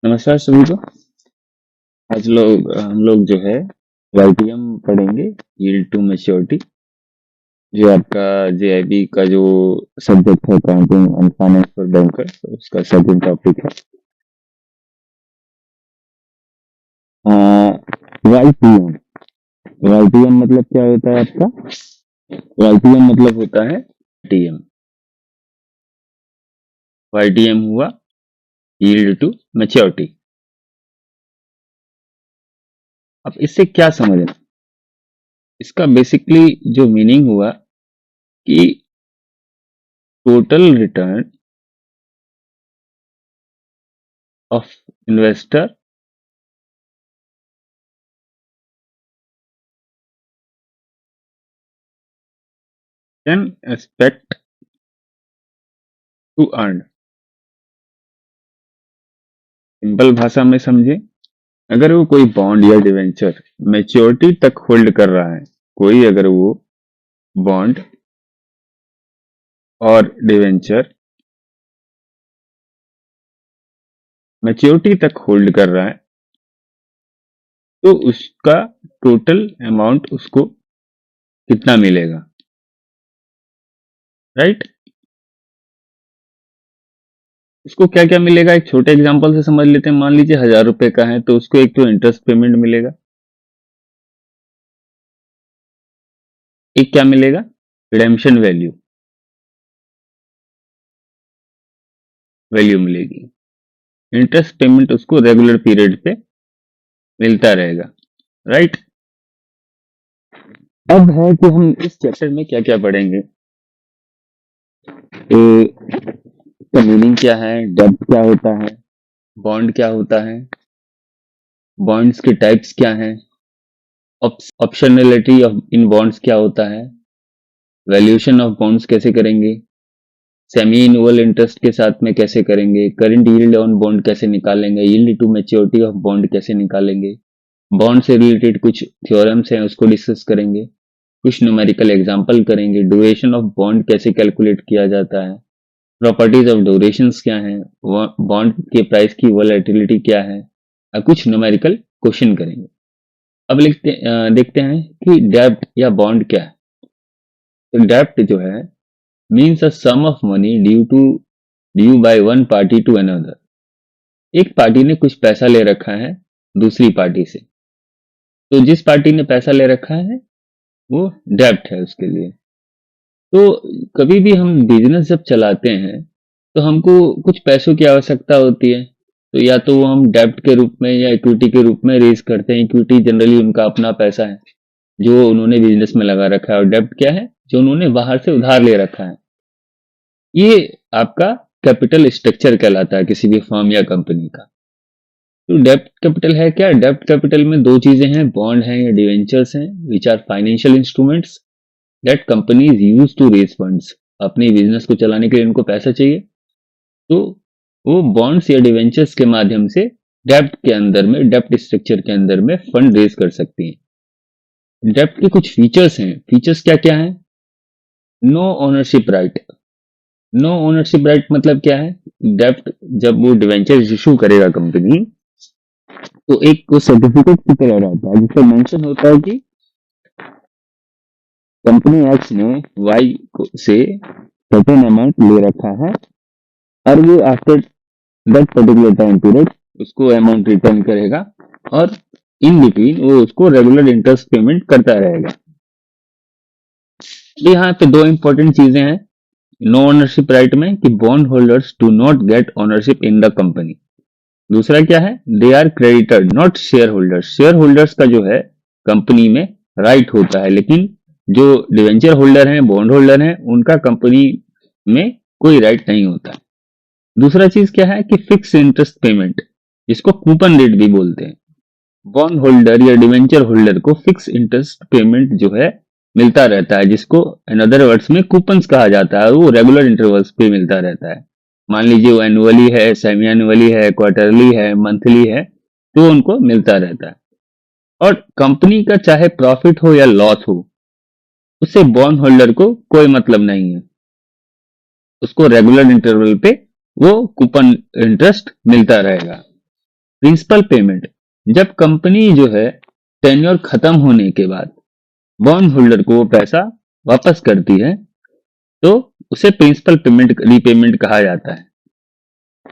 नमस्कार सभी को। आज हम लोग जो है YTM पढ़ेंगे, यील्ड टू मैच्योरिटी, जो आपका JIB का जो सब्जेक्ट है, accounting and finance for banker, उसका सेकंड टॉपिक है। YTM YTM मतलब क्या होता है आपका? YTM मतलब होता है TM। YTM हुआ यील्ड टू मैच्योरिटी। अब इससे क्या समझना? इसका बेसिकली जो मीनिंग हुआ कि total return of investor can expect to earn। Simple भाषा में समझे, अगर वो कोई बॉन्ड या डिवेंचर मैच्योरिटी तक होल्ड कर रहा है, कोई अगर वो बॉन्ड और डिवेंचर मैच्योरिटी तक होल्ड कर रहा है, तो उसका टोटल अमाउंट उसको कितना मिलेगा, राइट? उसको क्या क्या मिलेगा, एक छोटे एग्जांपल से समझ लेते हैं। मान लीजिए 1000 रुपए का है, तो उसको एक तो इंटरेस्ट पेमेंट मिलेगा, एक क्या मिलेगा, रिडेम्पशन वैल्यू मिलेगी। इंटरेस्ट पेमेंट उसको रेगुलर पीरियड पे मिलता रहेगा, राइट? अब है कि हम इस चैप्टर में क्या क्या पढ़ेंगे। इसका मीनिंग क्या है, डेब्ट क्या होता है, बॉन्ड क्या होता है, बॉन्ड्स के टाइप्स क्या हैं, ऑप्शनलिटी ऑफ इन बॉन्ड्स क्या होता है, वैल्यूएशन ऑफ बॉन्ड्स कैसे करेंगे, सेमी एनुअल इंटरेस्ट के साथ में कैसे करेंगे, करंट यील्ड ऑन बॉन्ड कैसे निकालेंगे, yield to maturity of bond कैसे निकालेंगे, बॉन्ड से रिलेटेड कुछ थ्योरम्स हैं उसको डिस्कस करेंगे, कुछ न्यूमेरिकल एग्जांपल करेंगे, ड्यूरेशन ऑफ बॉन्ड कैसे कैलकुलेट किया जाता है, प्रॉपर्टीज ऑफ ड्यूरेशंस क्या है, बॉन्ड के प्राइस की वोलेटिलिटी क्या है, कुछ न्यूमेरिकल क्वेश्चन करेंगे। अब देखते हैं कि डेब्ट या बॉन्ड क्या है। तो डेब्ट जो है means a some of money due by one party to another. एक पार्टी ने कुछ पैसा ले रखा है दूसरी पार्टी से, तो जिस पार्टी ने पैसा ले रखा है वो डेब्ट है उसके लिए। तो कभी भी हम बिजनेस जब चलाते हैं तो हमको कुछ पैसों की आवश्यकता होती है, तो या तो वो हम डेब्ट के रूप में या इक्विटी के रूप में रेज करते हैं। इक्विटी जनरली उनका अपना पैसा है जो उन्होंने बिजनेस में लगा रखा है, और डेब्ट क्या है, जो उन्होंने बाहर से उधार ले रखा है। ये आपका कैपिटल स्ट्रक्चर कहलाता है किसी भी फर्म या कंपनी का। तो डेब्ट कैपिटल है क्या? डेब्ट कैपिटल में दो चीजें हैं, बॉन्ड हैं या डिवेंचर्स हैं, which are financial instruments that companies use to raise funds. अपने बिजनेस को चलाने के लिए उनको पैसा चाहिए, तो वो बॉन्ड्स या डिवेंचर्स के माध्यम से डेब्ट के अंदर में, डेब्ट स्ट्रक्चर के अंदर में फंड रेज कर सकती हैं। डेब्ट के कुछ फीचर्स हैं। फीचर्स क्या क्या है? No ownership right. No ownership right मतलब क्या है? डेब्ट जब वो डिवेंचर इशू करेगा कंपनी, तो एक वो सर्टिफिकेट की तरह रहता है जिसमें मेंशन होता है कि कंपनी एक्स ने वाई से सर्टेन अमाउंट ले रखा है, और वो after that particular time period उसको अमाउंट रिटर्न करेगा, और इन बिटवीन वो उसको रेगुलर इंटरेस्ट पेमेंट करता रहेगा। यहाँ पे दो इंपॉर्टेंट चीजें हैं नो ओनरशिप राइट में, कि bond holders do not get ownership in the company. दूसरा क्या है? They are creditor not share holders. Share holders का जो है कंपनी में राइट होता है, लेकिन जो डिवेंचर होल्डर हैं, बॉन्ड होल्डर हैं, उनका कंपनी में कोई राइट नहीं होता। दूसरा चीज क्या है कि फिक्स इंटरेस्ट पेमेंट, जिसको कूपन रेट भी बोलते हैं। बॉन्ड होल्डर या डिवेंचर होल्डर को फिक्स इंटरेस्ट पेमेंट जो है मिलता रहता है, जिसको इन अदर वर्ड्स में कूपन्स कहा जाता है। वो रेगुलर इंटरवल्स पे मिलता रहता है। मान लीजिए वो एनुअली है, सेमी एनुअली है, क्वार्टरली है, मंथली है, तो उनको मिलता रहता है। और कंपनी का चाहे प्रॉफिट हो या लॉस हो, उससे बॉन्ड होल्डर को कोई मतलब नहीं है। उसको रेगुलर इंटरवल पे वो कूपन इंटरेस्ट मिलता रहेगा। प्रिंसिपल पेमेंट, जब कंपनी जो है टेन्योर खत्म होने के बाद बॉन्ड होल्डर को वो पैसा वापस करती है तो उसे प्रिंसिपल पेमेंट रीपेमेंट कहा जाता है।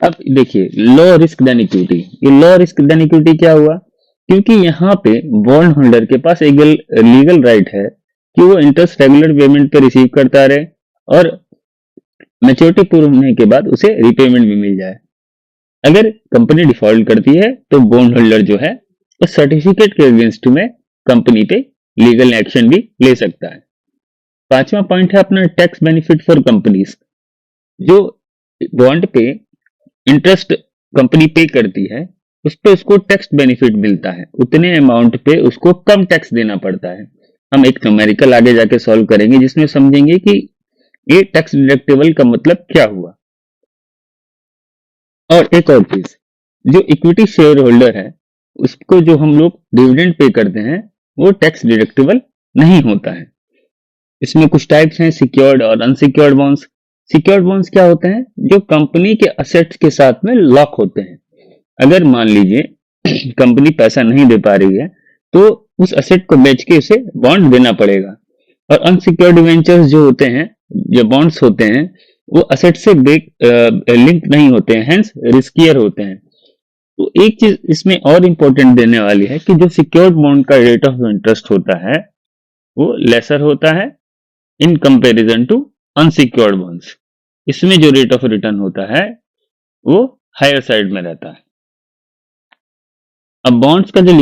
अब देखिए लो रिस्क देन इक्विटी, ये लो रिस्क देन इक्विटी क्या हुआ, क्योंकि यहाँ पे बॉन्ड होल्डर के पास एक लीगल राइट है कि वो इंटरेस्ट रेगुलर पेमेंट पे रिसीव करता रहे और मैच्योरिटी पूर्ण होने के बाद उसे रीपेमेंट भी मिल जाए। अगर कंपनी डिफॉल्ट करती है तो बॉन्ड होल्डर जो है उस सर्टिफिकेट के अगेंस्ट में कंपनी पे लीगल एक्शन भी ले सकता है। पांचवा पॉइंट है अपना टैक्स बेनिफिट फॉर कंपनीज, जो बॉन्ड पे इंटरेस्ट कंपनी पे करती है उस पे उसको टैक्स बेनिफिट मिलता है, उतने अमाउंट पे उसको कम टैक्स देना पड़ता है। हम एक न्यूमेरिकल आगे जाके सॉल्व करेंगे जिसमें समझेंगे कि ये टैक्स डिडक्टेबल का मतलब क्या हुआ। और एक और चीज, जो इक्विटी शेयर होल्डर है उसको जो हम लोग डिविडेंड पे करते हैं वो टैक्स डिडक्टेबल नहीं होता है। इसमें कुछ टाइप्स हैं, सिक्योर्ड और अनसिक्योर्ड बॉन्ड्स। सिक्योर्ड बॉन्ड्स क्या होते हैं, जो कंपनी के असेट्स के साथ में लॉक होते हैं। अगर मान लीजिए कंपनी पैसा नहीं दे पा रही है तो उस असेट को बेच के उसे बॉन्ड देना पड़ेगा। और अनसिक्योर्ड डिवेंचर्स जो होते हैं, जो बॉन्ड्स होते हैं, वो असेट से लिंक नहीं होते हैं, हेंस रिस्कियर होते हैं। तो एक चीज इसमें और इंपॉर्टेंट देने वाली है कि जो सिक्योर्ड बॉन्ड का रेट ऑफ इंटरेस्ट होता है वो लेसर होता है in comparison to unsecured bonds. इसमें जो रेट ऑफ रिटर्न होता है वो हायर साइड में रहता है। अब बॉन्ड्स का जो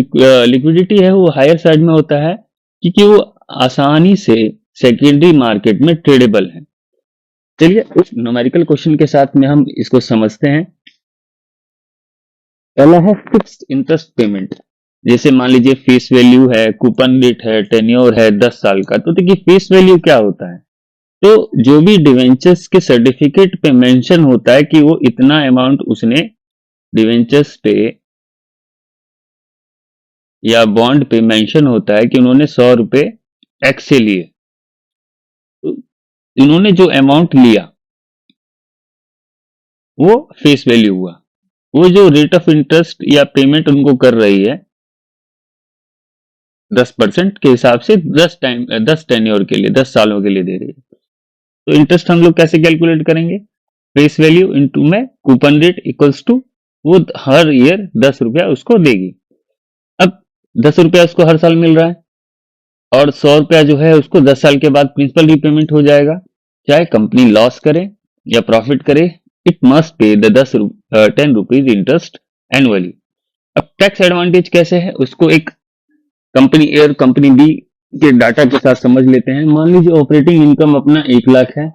लिक्विडिटी है वो हायर साइड में होता है क्योंकि वो आसानी से सेकेंडरी मार्केट में ट्रेडेबल है। चलिए उस न्यूमेरिकल क्वेश्चन के साथ में हम इसको समझते हैं। पहला है फिक्स्ड इंटरेस्ट पेमेंट। जैसे मान लीजिए फेस वैल्यू है, कूपन रेट है, टेन्योर है 10 साल का। तो देखिए फेस वैल्यू क्या होता है, तो जो भी डिवेंचर्स के सर्टिफिकेट पे मेंशन होता है कि वो इतना अमाउंट उसने डिवेंचर्स पे या बॉन्ड पे मेंशन होता है कि उन्होंने 100 रुपए एक्स से लिए, तो इन्होंने जो अमाउंट लिया वो फेस वैल्यू हुआ। वो जो रेट ऑफ इंटरेस्ट या पेमेंट उनको कर रही है 10% के हिसाब से 10 टेन्योर के लिए 10 सालों के लिए दे रही है। तो इंटरेस्ट हम लोग कैसे कैलकुलेट करेंगे, फेस वैल्यू इनटू में कूपन रेट इक्वल्स टू वो हर ईयर 10 रुपया उसको देगी। अब 10 रुपया उसको हर साल मिल रहा है और 100 रुपया जो है उसको 10 साल के बाद प्रिंसिपल रीपेमेंट हो जाएगा। चाहे कंपनी लॉस करे या प्रॉफिट करे, it must pay the 10 rupees interest annually. अब टैक्स एडवांटेज कैसे है उसको एक कंपनी ए और कंपनी बी के डाटा के साथ समझ लेते हैं। मान लीजिए ऑपरेटिंग इनकम अपना 1 लाख है,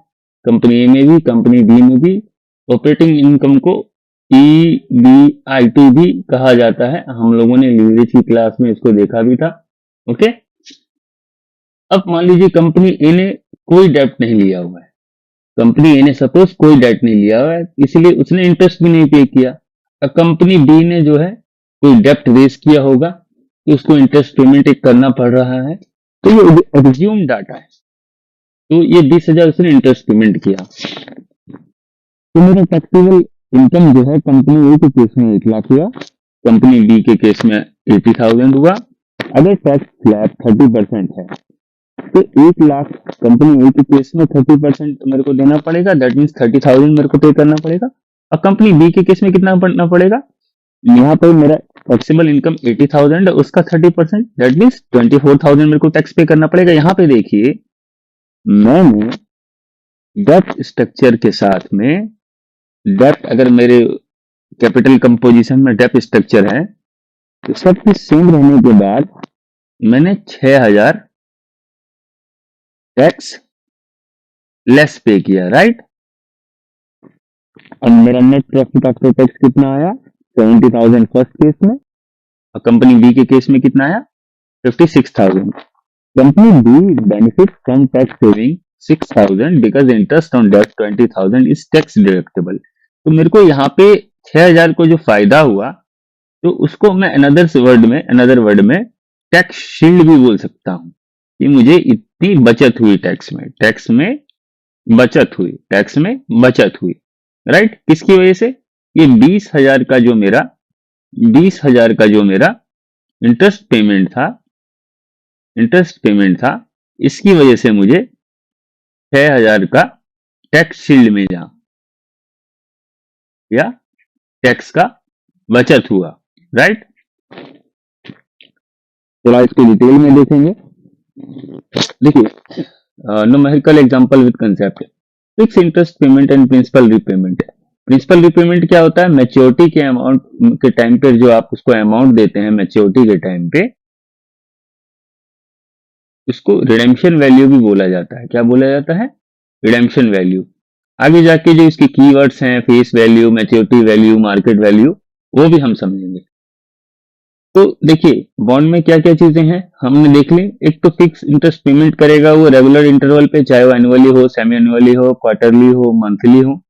कंपनी ए में भी कंपनी बी में भी। ऑपरेटिंग इनकम को EBIT भी कहा जाता है, हम लोगों ने लीवरेज की क्लास में इसको देखा भी था। ओके, अब मान लीजिए कंपनी ए ने कोई डेब्ट नहीं लिया हुआ है, कंपनी ए ने सपोज कोई डेट नहीं लिया हुआ है इसलिए उसने इंटरेस्ट भी नहीं पे किया। अब कंपनी बी ने जो है कोई डेप्ट रेज किया होगा तो उसको इंटरेस्ट पेमेंट एक करना पड़ रहा है, तो ये एज्यूम डाटा है। तो ये 20,000 उसने इंटरेस्ट पेमेंट किया, तो मेरा टैक्सेबल इनकम जो है कंपनी ए के केस में 1 लाख हुआ, कंपनी बी के केस में 80,000 हुआ। अगर टैक्स स्लैब 30% है तो 1 लाख कंपनी ए के केस में 30% मेरे को देना पड़ेगा, दैट मीन्स 30,000 मेरे को पे करना पड़ेगा। और कंपनी बी के केस में कितना पड़ना पड़ेगा, यहाँ पर मेरा टैक्सेबल इनकम 80,000 है, उसका 30% दैट मीन्स 24,000 मेरे को टैक्स पे करना पड़ेगा। यहाँ पे देखिए मैंने डेप्ट स्ट्रक्चर के साथ में डेप्ट, अगर मेरे कैपिटल कंपोजिशन में डेप्ट स्ट्रक्चर है तो सब कुछ सेम रहने के बाद मैंने 6,000 टैक्स लेस पे किया, राइट। अब मेरा नेट प्रॉफिट आफ्टर टैक्स कितना आया, 70,000 फर्स्ट केस में, और कंपनी बी के केस में कितना आया, 56,000। Company B benefit from tax saving 6,000 because interest on debt 20,000 is tax deductible. तो मेरे को यहाँ पे 6,000 को जो फायदा हुआ तो उसको मैं अनदर वर्ड में टैक्स शील्ड भी बोल सकता हूँ कि मुझे इतनी बचत हुई टैक्स में बचत हुई, राइट। किसकी वजह से, ये 20,000 का जो मेरा 20,000 का जो मेरा इंटरेस्ट पेमेंट था, इसकी वजह से मुझे 6,000 का टैक्स शील्ड मिला या टैक्स का बचत हुआ, राइट। थोड़ा इसको डिटेल में देखेंगे। देखिए, numerical example with concept. Fix interest payment and principal repayment. Principal repayment क्या होता है? मैच्योरिटी के अमाउंट के टाइम पे जो आप उसको अमाउंट देते हैं मैच्योरिटी के टाइम पे, उसको रिडेम्पशन वैल्यू भी बोला जाता है। क्या बोला जाता है? Redemption value. आगे जाके जो इसके कीवर्ड्स हैं, face value, maturity value, market value, वो भी हम समझेंगे। तो देखिए, बॉन्ड में क्या क्या चीजें हैं हमने देख ली। एक तो फिक्स इंटरेस्ट पेमेंट करेगा वो रेगुलर इंटरवल पे, चाहे वो एनुअली हो, सेमी एनुअली हो, क्वार्टरली हो, मंथली हो।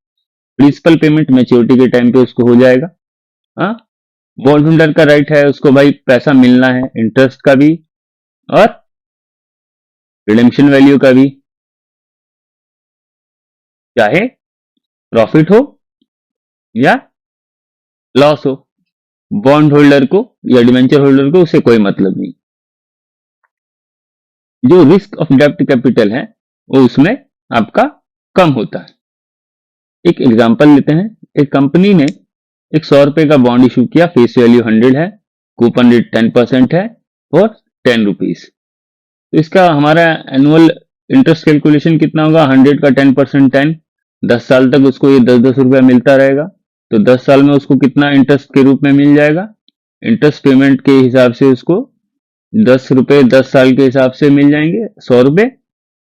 प्रिंसिपल पेमेंट मैच्योरिटी के टाइम पे उसको हो जाएगा। हाँ, बॉन्ड होल्डर का राइट है उसको भाई पैसा मिलना है, इंटरेस्ट का भी और रिडेम्पशन वैल्यू का भी, चाहे प्रॉफिट हो या लॉस हो। बॉन्ड होल्डर को या डिवेंचर होल्डर को उससे कोई मतलब नहीं। जो रिस्क ऑफ डेब्ट कैपिटल है वो उसमें आपका कम होता है। एक एग्जांपल लेते हैं। एक कंपनी ने एक 100 रुपए का बॉन्ड इशू किया, फेस वैल्यू 100 है, कूपन रेट 10% है और 10 रुपीज। तो इसका हमारा एनुअल इंटरेस्ट कैलकुलेशन कितना होगा? 100 का 10% 10, 10 साल तक उसको ये 10-10 रुपया मिलता रहेगा। तो 10 साल में उसको कितना इंटरेस्ट के रूप में मिल जाएगा? इंटरेस्ट पेमेंट के हिसाब से उसको 10 रुपए 10 साल के हिसाब से मिल जाएंगे, 100 रुपए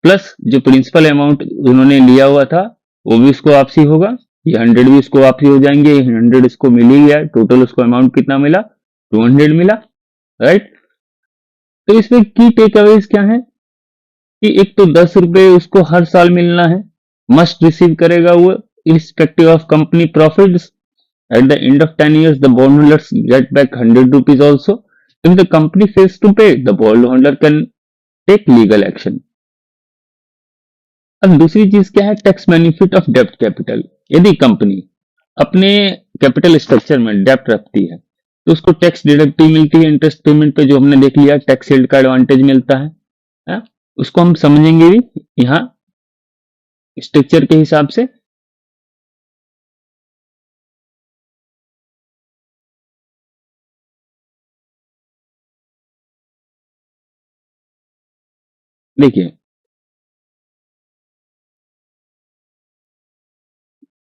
प्लस जो प्रिंसिपल अमाउंट उन्होंने लिया हुआ था वो भी उसको वापसी होगा, ये 100 भी उसको वापसी हो जाएंगे, 100 इसको मिल ही गया, टोटल उसको अमाउंट कितना मिला? 200 मिला, राइट। तो इसमें की टेक अवेज क्या है कि एक तो 10 रुपए उसको हर साल मिलना है, मस्ट रिसीव करेगा वो irrespective of company profits. At the end of 10 years, the bondholders get back 100 rupees also. If the company fails to pay, the bondholder can take legal action. अब दूसरी चीज क्या है? टैक्स बेनिफिट ऑफ डेब्ट capital. यदि company अपने capital structure में डेब्ट रखती है तो उसको टैक्स डिडक्टिव मिलती है। इंटरेस्ट पेमेंट पे जो हमने देख लिया, टैक्स शील्ड का एडवांटेज मिलता है? उसको हम समझेंगे भी यहाँ स्ट्रक्चर के हिसाब से। देखिए,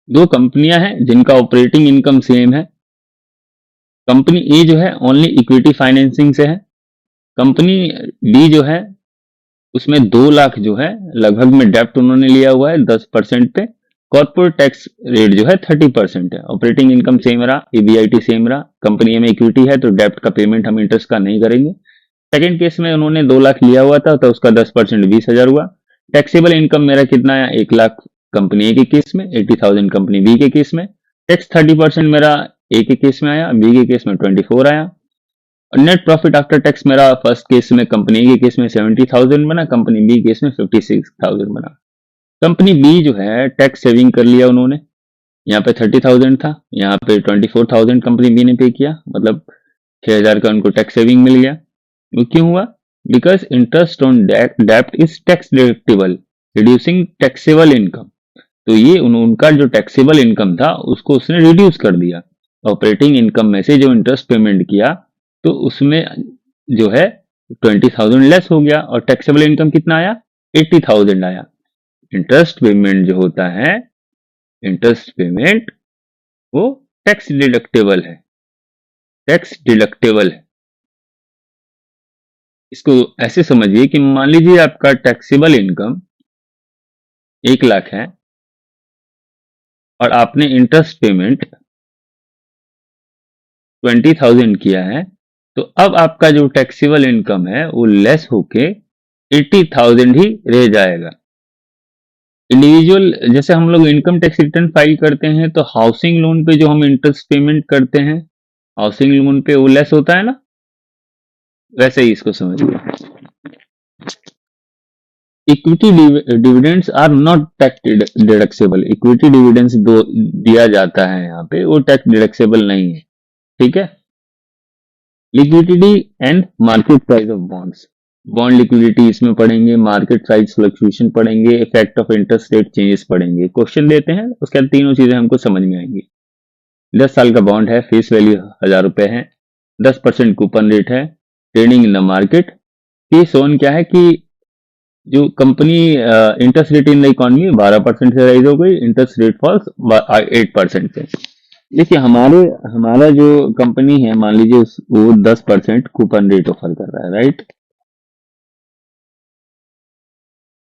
दो कंपनियां हैं जिनका ऑपरेटिंग इनकम सेम है। कंपनी ए जो है ओनली इक्विटी फाइनेंसिंग से है। कंपनी डी जो है उसमें 2 लाख जो है लगभग में डेप्ट उन्होंने लिया हुआ है 10% पे। कॉर्पोरेट टैक्स रेट जो है 30% है। ऑपरेटिंग इनकम सेम रहा, ईबीआईटी सेम रहा। कंपनी में इक्विटी है तो डेप्ट का पेमेंट हम इंटरेस्ट का नहीं करेंगे। सेकेंड केस में उन्होंने 2 लाख लिया हुआ था तो उसका 10% 20,000 हुआ। टैक्सेबल इनकम मेरा कितना आया? 1 लाख कंपनी ए के केस में, 80,000 कंपनी बी के केस में। टैक्स 30% मेरा ए के केस में आया, बी के केस में 24 आया। और नेट प्रॉफिट आफ्टर टैक्स मेरा फर्स्ट केस में कंपनी ए के केस में 70,000 बना, कंपनी बी केस में 56,000 बना। कंपनी बी जो है टैक्स सेविंग कर लिया उन्होंने, यहाँ पे 30,000 था, यहाँ पे 24,000 कंपनी बी ने पे किया, मतलब 6,000 का उनको टैक्स सेविंग मिल गया। वो क्यों हुआ? बिकॉज इंटरेस्ट ऑन डेब्ट is tax deductible, reducing taxable income. तो ये उनका जो टैक्सेबल इनकम था उसको उसने रिड्यूस कर दिया। ऑपरेटिंग इनकम में से जो इंटरेस्ट पेमेंट किया तो उसमें जो है 20,000 लेस हो गया और टैक्सेबल इनकम कितना आया? 80,000 आया। इंटरेस्ट पेमेंट जो होता है, इंटरेस्ट पेमेंट वो टैक्स डिडक्टेबल है, टैक्स डिडक्टेबल है। इसको ऐसे समझिए कि मान लीजिए आपका टैक्सेबल इनकम 1 लाख है और आपने इंटरेस्ट पेमेंट 20,000 किया है, तो अब आपका जो टैक्सेबल इनकम है वो लेस होके 80,000 ही रह जाएगा। इंडिविजुअल जैसे हम लोग इनकम टैक्स रिटर्न फाइल करते हैं तो हाउसिंग लोन पे जो हम इंटरेस्ट पेमेंट करते हैं, हाउसिंग लोन पे वो लेस होता है ना, वैसे ही इसको समझिए। Equity dividends are not tax deductible. Equity dividends दिया जाता है यहाँ पे, वो टैक्स डिडक्सेबल नहीं है, ठीक है। Liquidity and market price of bonds, bond liquidity इसमें पढ़ेंगे, मार्केट प्राइस फ्लक्चुएशन पढ़ेंगे, effect of interest rate changes पढ़ेंगे। क्वेश्चन देते हैं, उसके बाद तीनों चीजें हमको समझ में आएंगी। 10 साल का बॉन्ड है, फेस वैल्यू 1000 रुपए है, 10% कूपन रेट है, ट्रेडिंग इन द मार्केट। ये सोन क्या है कि जो company interest rate in the economy 12% से राइज हो गई, इंटरेस्ट रेट फॉल्स 8% से। देखिए हमारा जो कंपनी है, मान लीजिए वो 10% कूपन रेट ऑफर कर रहा है, राइट।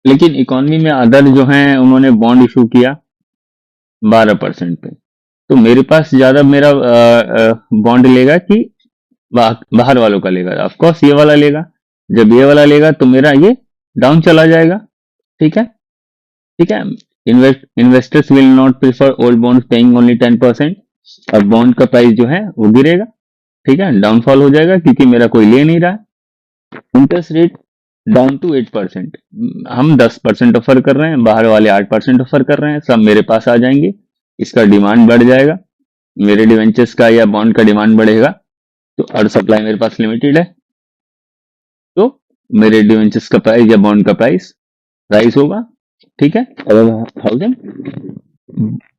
लेकिन इकोनॉमी में अदर जो हैं उन्होंने बॉन्ड इशू किया 12% पे, तो मेरे पास ज्यादा मेरा बॉन्ड लेगा कि बाहर वालों का लेगा? ऑफ कोर्स ये वाला लेगा। जब ये वाला लेगा तो मेरा ये डाउन चला जाएगा। ठीक है, ठीक है। Investors will not prefer old bond paying only 10%। अब बॉन्ड का प्राइस जो है वो गिरेगा, ठीक है, डाउनफॉल हो जाएगा क्योंकि मेरा कोई ले नहीं रहा है। इंटरेस्ट रेट डाउन टू 8%, हम 10% ऑफर कर रहे हैं, बाहर वाले 8% ऑफर कर रहे हैं, सब मेरे पास आ जाएंगे। इसका डिमांड बढ़ जाएगा, मेरे डिवेंचर्स का या बॉन्ड का डिमांड बढ़ेगा, तो और सप्लाई मेरे पास लिमिटेड है, तो मेरे डिवेंचर्स का प्राइस या बॉन्ड का प्राइस राइज होगा। ठीक है, 1000।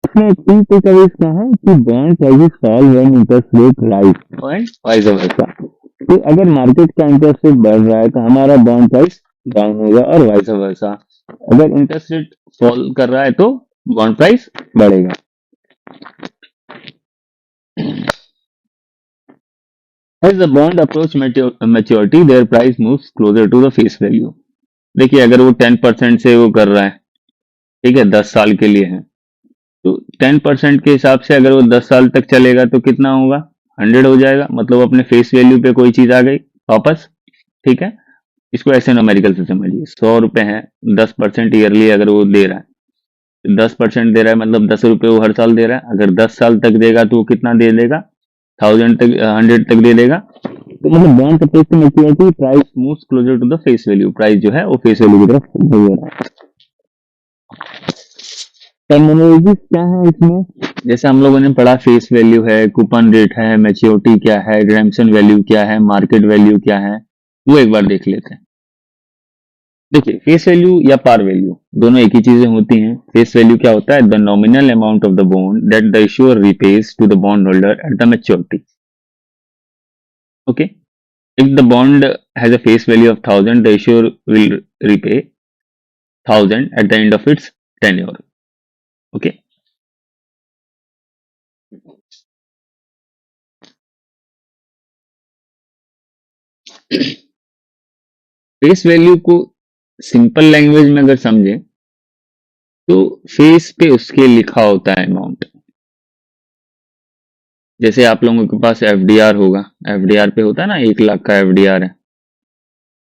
इसमें तीन टेकअवेज क्या है कि bond prices fall when interest rate rise and vice versa. तो अगर मार्केट का इंटरेस्ट रेट बढ़ रहा है तो हमारा बॉन्ड प्राइस डाउन होगा और वाइस वर्सा। अगर इंटरेस्ट रेट फॉल कर रहा है तो बॉन्ड प्राइस बढ़ेगा। As the bond approach maturity, their price moves closer to the face value. देखिए अगर वो 10% से वो कर रहा है, ठीक है, 10 साल के लिए है, तो 10% के हिसाब से अगर वो 10 साल तक चलेगा तो कितना होगा? 100 हो जाएगा, मतलब अपने फेस वैल्यू पे कोई चीज आ गई वापस। ठीक है, इसको ऐसे न्यूमेरिकल से समझिए। 100 रुपए है, 10% ईयरली अगर वो दे रहा है, 10% दे रहा है मतलब 10 रुपए वो हर साल दे रहा है। अगर 10 साल तक देगा तो वो कितना दे देगा? 1000 तक, 100 तक दे देगा। तो मतलब bond approach to maturity, price moves closer to the face value, price जो है वो फेस वैल्यू की तरफ मूव हो रहा है। टर्मिनोलॉजी क्या है इसमें? जैसे हम लोगों ने पढ़ा, फेस वैल्यू है, कूपन रेट है, मैच्योरिटी क्या है, रिडेम्पशन वैल्यू क्या है, मार्केट वैल्यू क्या है, वो एक बार देख लेते हैं। देखिए फेस वैल्यू या पार वैल्यू दोनों एक ही चीजें होती हैं। फेस वैल्यू क्या होता है? The nominal amount of the bond that the issuer repays to the bond holder at the maturity. Okay, if the bond has a face value of 1000, the issuer will repay 1000 at the end of its tenure. Okay. Face value को simple language में अगर समझे तो face पे उसके लिखा होता है अमाउंट। जैसे आप लोगों के पास एफडीआर होगा, एफडीआर पे होता है ना, 1 लाख का एफडीआर है,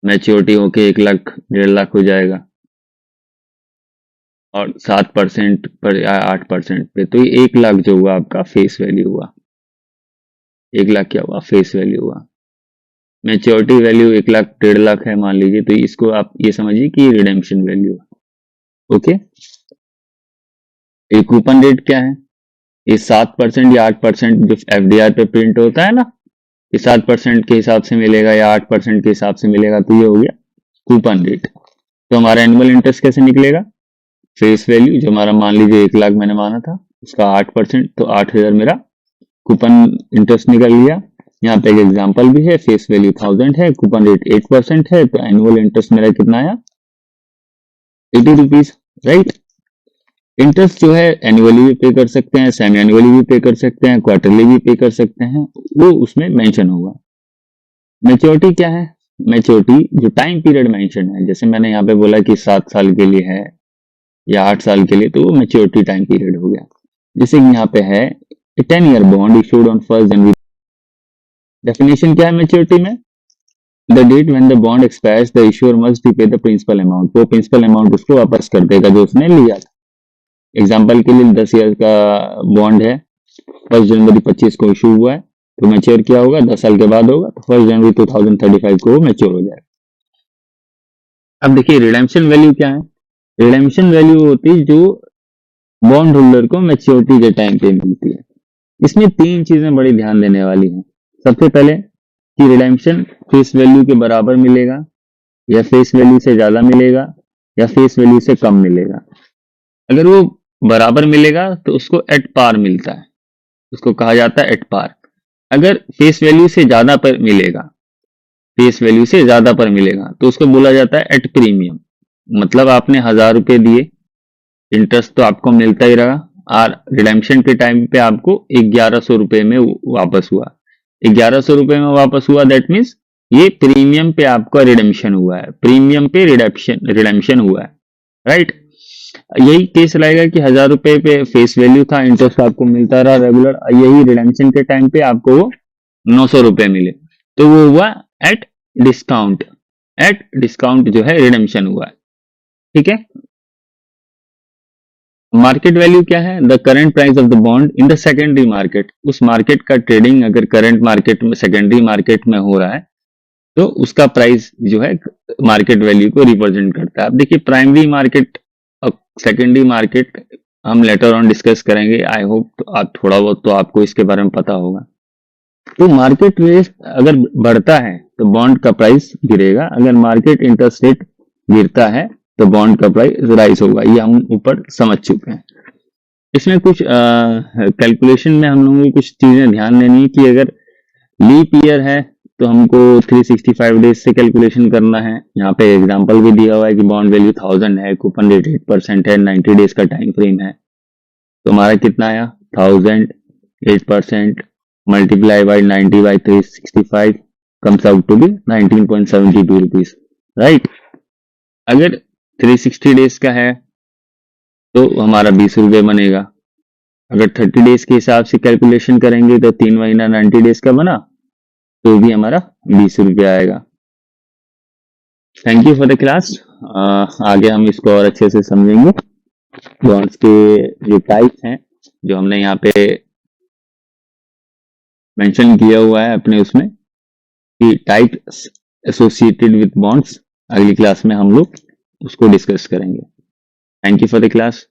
मैच्योरिटी होके 1 लाख 1.5 लाख हो जाएगा, और 7% पर या 8% पे, तो ये 1 लाख जो हुआ आपका फेस वैल्यू हुआ। 1 लाख क्या हुआ? फेस वैल्यू हुआ। मैच्योरिटी वैल्यू 1 लाख 1.5 लाख है मान लीजिए, तो इसको आप ये समझिए कि रिडेम्पशन वैल्यू है। ओके, ये कूपन रेट क्या है? ये 7% या 8% जो एफडीआर पे प्रिंट होता है ना, ये 7% के हिसाब से मिलेगा या 8% के हिसाब से मिलेगा, तो ये हो गया कूपन रेट। तो हमारा एनुअल इंटरेस्ट कैसे निकलेगा? फेस वैल्यू जो हमारा मान लीजिए 1 लाख मैंने माना था, उसका 8%, तो 8000 मेरा कूपन इंटरेस्ट निकल गया। यहाँ पे एक एग्जांपल भी है, फेस वैल्यू 1000 है, कूपन रेट 8% है, तो एनुअल इंटरेस्ट मेरा कितना आया? 80 रुपीज, राइट। इंटरेस्ट जो है एनुअली भी पे कर सकते हैं, सेमी एनुअली भी पे कर सकते हैं, क्वार्टरली भी पे कर सकते हैं, वो उसमें मेंशन होगा। मैच्योरिटी क्या है? मैच्योरिटी जो टाइम पीरियड मेंशन है, जैसे मैंने यहाँ पे बोला कि 7 साल के लिए है या 8 साल के लिए, तो वो मैच्योरिटी टाइम पीरियड हो गया। जैसे कि यहाँ पे है 10 year bond issued on 1 January. Definition क्या है मैच्योरिटी में? The date when the bond expires the issuer must pay the principal amount. वो प्रिंसिपल अमाउंट उसको वापस कर देगा जो उसने लिया था। एग्जाम्पल के लिए 10 ईयर का बॉन्ड है, 1 जनवरी 25 को इशू हुआ है, तो मैच्योर क्या होगा? 10 साल के बाद होगा, तो 1 जनवरी 2035 को वो मैच्योर हो जाएगा। अब देखिए रिडेम्पशन वैल्यू क्या है? रिडेम्पशन वैल्यू होती है जो बॉन्ड होल्डर को मैच्योरिटी के टाइम पे मिलती है। इसमें 3 चीजें बड़ी ध्यान देने वाली हैं। सबसे पहले कि रिडेम्पशन फेस वैल्यू के बराबर मिलेगा या फेस वैल्यू से ज्यादा मिलेगा या फेस वैल्यू से कम मिलेगा। अगर वो बराबर मिलेगा तो उसको एट पार मिलता है, उसको कहा जाता है एट पार। अगर फेस वैल्यू से ज्यादा पर मिलेगा, फेस वैल्यू से ज्यादा पर मिलेगा तो उसको बोला जाता है एट प्रीमियम। मतलब आपने 1000 रुपए दिए, इंटरेस्ट तो आपको मिलता ही रहा, और रिडेम्पशन के टाइम पे आपको 1100 रुपए में वापस हुआ। 1100 रुपए में वापस हुआ, दैट मीन्स ये प्रीमियम पे आपका रिडेम्पशन हुआ है, प्रीमियम पे रिडेम्पशन हुआ है, राइट। यही केस रहेगा कि 1000 रुपए पे फेस वैल्यू था, इंटरेस्ट आपको मिलता रहा रेगुलर, यही रिडेम्पशन के टाइम पे आपको वो 900 रुपए मिले, तो वो हुआ एट डिस्काउंट। एट डिस्काउंट जो है रिडेम्पशन हुआ है, ठीक है। मार्केट वैल्यू क्या है? The current price of the bond in the secondary market. उस मार्केट का ट्रेडिंग अगर करंट मार्केट में, सेकेंडरी मार्केट में हो रहा है तो उसका प्राइस जो है मार्केट वैल्यू को रिप्रेजेंट करता है। अब देखिए प्राइमरी मार्केट और सेकेंडरी मार्केट हम लेटर ऑन डिस्कस करेंगे। आई होप तो आप थोड़ा बहुत तो आपको इसके बारे में पता होगा। तो मार्केट रेट अगर बढ़ता है तो बॉन्ड का प्राइस गिरेगा, अगर मार्केट इंटरेस्ट रेट गिरता है तो बॉन्ड का प्राइस राइज होगा, ये हम ऊपर समझ चुके हैं। इसमें कुछ कैलकुलेशन में हम लोगों को कुछ चीजें ध्यान देनी है कि अगर लीप ईयर है तो हमको 365 डेज से कैलकुलेशन करना है। यहाँ पे एग्जांपल भी दिया हुआ है कि बॉन्ड वैल्यू 1000 है, कूपन रेट 8% है, 90 डेज का टाइम फ्रेम है, तो हमारा कितना आया 1000 8% multiply by 90 by 365 comes out to be 19.72 rupees, right. अगर 360 डेज का है तो हमारा 20 रुपये बनेगा। अगर 30 डेज के हिसाब से कैलकुलेशन करेंगे तो 3 महीना 90 डेज का बना तो भी हमारा 20 रुपये आएगा। Thank you for the class. आगे हम इसको और अच्छे से समझेंगे। बॉन्ड्स के जो टाइप्स हैं जो हमने यहाँ पे मेंशन किया हुआ है अपने उसमें कि टाइप्स एसोसिएटेड विद बॉन्ड्स, अगली क्लास में हम लोग उसको डिस्कस करेंगे। Thank you for the class.